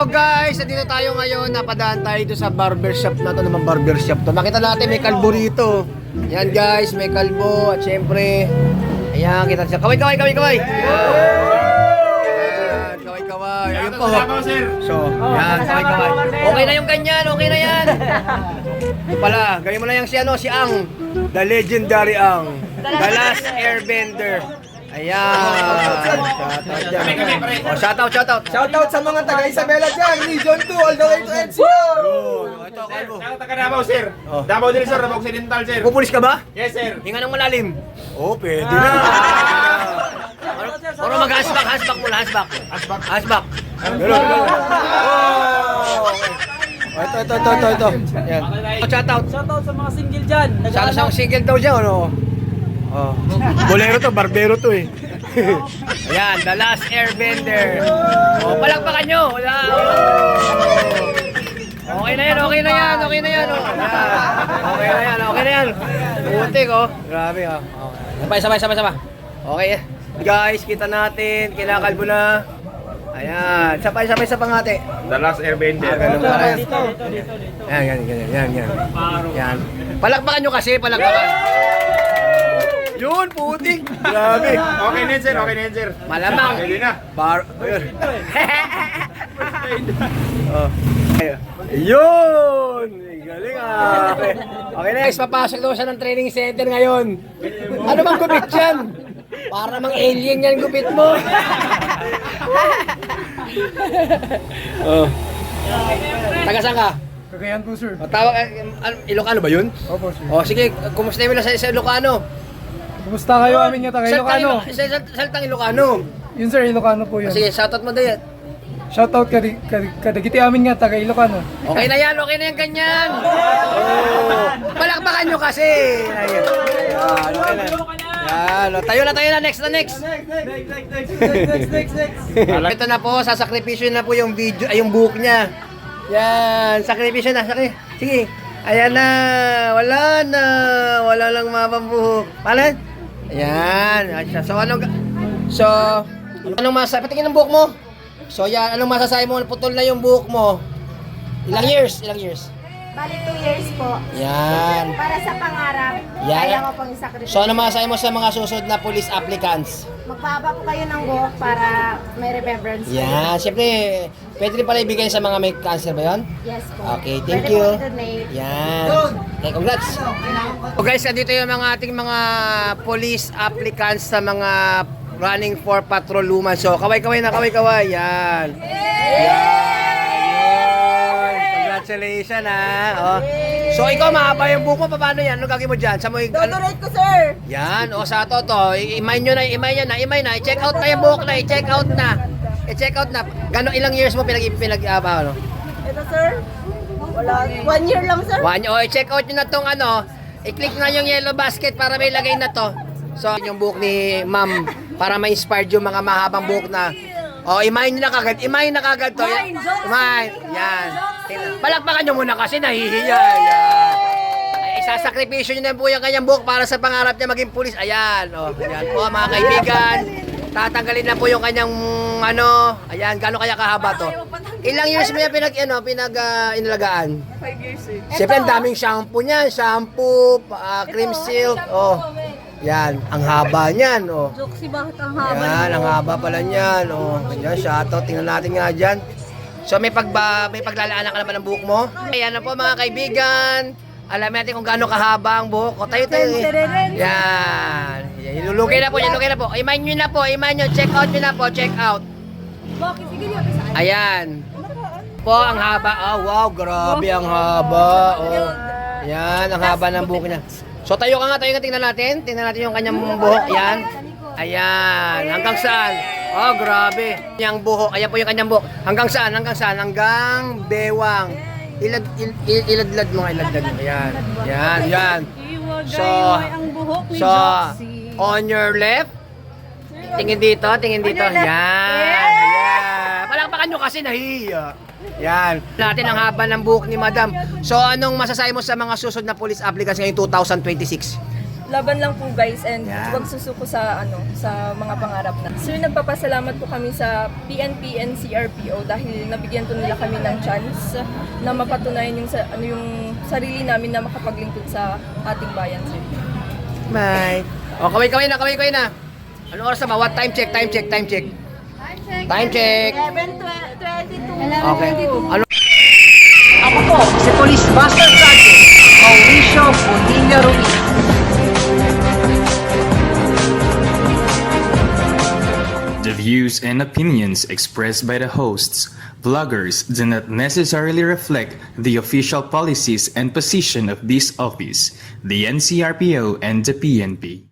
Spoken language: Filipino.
So guys, nandito tayo ngayon, napadaan tayo dito sa barbershop na to, naman barbershop to. Nakita natin may kalbo rito. Yan guys, may kalbo at syempre, ayan, kita siya. Kaway! Ayan, kaway. Ayun po. So, yan, kaway. Okay na yung ganyan, okay na yan. Pala, gawin mo na yung si Ang, the legendary Ang, the last airbender. Ayan. Shoutout. Shoutout sa mga taga Isabela dyan, Region 2, all the way to NCR! Ito, kalbo. Taga Davao, sir. Davao din, sir. Davao Occidental, sir. Pupulis ka ba? Yes, sir. Hinga ng malalim. Oo, pwede na. Pero mag-hasback muna, hasback. Ganun. Ito. Yan. Shoutout. Shoutout sa mga single dyan. Sana siyang single daw siya, ano? Oh. Bolero to, barbero to eh. Ayan, the last airbender. Oh, palakpakan nyo. Wala. Oh. Okay na yan. Oh. Ayan. Okay na yan. Putik oh. Grabe oh. Sabay. Okay. Guys, kita natin. Kinakalbo na. Ayan. Sabay sa pangate. The last airbender. Ganun pala. Yan. Palakpakan nyo kasi, Yun, putik. Grabe. Okay na yan, sir. Malamang. Pwede na. Oh. Yun! Galing ah. Okay na guys, papasok daw siya ng training center ngayon. Ano bang gupit yan? Para namang alien yan gupit mo. Oh. Taga saan ka? Cagayan po, sir. Tawag, Ilocano ba yun? Opo, sir. Oh, sige, kumusta mo na sa Ilocano? Kumusta kayo amin nga taga Ilocano? Saltang Ilocano. Yun, sir, Ilocano po yun. Sige, shoutout mo din. Shoutout kadagiti amin nga taga Ilocano. Okay na yan ganyan. Oh, palakpakan nyo kasi. Ayan. Okay na. Yan, tayo na, next. Ito na po, sasakripisyo na po yung video, ay yung buhok niya. Yan, sakripisyo na, sige. Ayan na, wala lang mapambuhok. Palan? Ayan, anong masasabi? Patingin ang buhok mo. So yan, anong masasabi mo? Putol na yung buhok mo. Ilang years? Bali 2 years po. Yan. Para sa pangarap, Yan. kaya ko pong isakripisyo. So ano masasabi mo sa mga susunod na police applicants? Magpahaba po kayo ng buhok para may remembrance. Yan, siyempre, pwede rin pala ibigay sa mga may cancer ba yun? Yes po. Okay, thank Pwede you. po i-donate. Yan. Okay, congrats. So guys, dito yung mga ating mga police applicants sa mga running for patrol luman. So, kaway. Yan. Congratulations ha. Oh. So, ikaw mahaba yung buhok mo. Paano yan? Ano gagawin mo dyan? Donate ko, sir! Yan. O, sa to. Imay na. I-check out na yung buhok na. I-check out na. Gano'ng ilang years mo ano? Ito, sir? Wala. 1 year lang, sir. I-check out nyo na tong i-click na yung yellow basket para may lagay na to. So, yung buhok ni ma'am para ma-inspired yung mga mahabang buhok na. Imahin na kagad to. Imahin. Yan. Palakpakan nyo muna kasi nahihiya. Yan. Ay, isasakripisyo nyo na po yung kanyang buhok para sa pangarap niya maging pulis. Ayan. Ayan po mga kaibigan. Tatanggalin na po yung kanyang ayan, gaano kaya kahaba to? Ilang years mo yan inalagaan? 5 years, sir. Siyempre, ang daming shampoo niyan. Cream silk. Yan, ang haba niyan. Joke si bakit ang haba? Yan, ang haba pala niyan. Ganyan, shoutout. Tingnan natin nga dyan. So, may paglalaanan ka naman ng buhok mo? Ayan na po mga kaibigan. Alam natin kung gaano kahaba ang buhok. Tayo. Yan. Ilulugay na po. Imahin nyo. Check out. Ayan. Po, ang haba. Wow, grabe ang haba. Yan, ang haba ng buhok niya. So, tayo ka, tingnan natin yung kanyang buhok. Yan. Ayan. Hanggang saan? Grabe. Yung buhok. Ayan po yung kanyang buhok. Hanggang saan? Hanggang bewang. Iladlad mo. Ayan. Yan. So, on your left. Tingin dito. Yan. Palakpakan nyo kasi nahiya. Yan. Natin ang haba ng buhok ni Madam. So, anong masasabi mo sa mga susunod na police applicants ngayong 2026? laban lang po guys and Yan. huwag susuko sa sa mga pangarap na. Sir, nagpapasalamat po kami sa PNP and CRPO dahil nabigyan po nila kami ng chance na mapatunayan yung sarili namin na makapaglingkod sa ating bayan, sir. Bye. O, kaway na. Anong oras na ba? What time check? Time check. Time check. 11:22. Okay. Ano? Ako po, si Police Buster Sergeant Mauricio Bonilla Ruiz. The views and opinions expressed by the hosts, vloggers do not necessarily reflect the official policies and position of this office, the NCRPO and the PNP.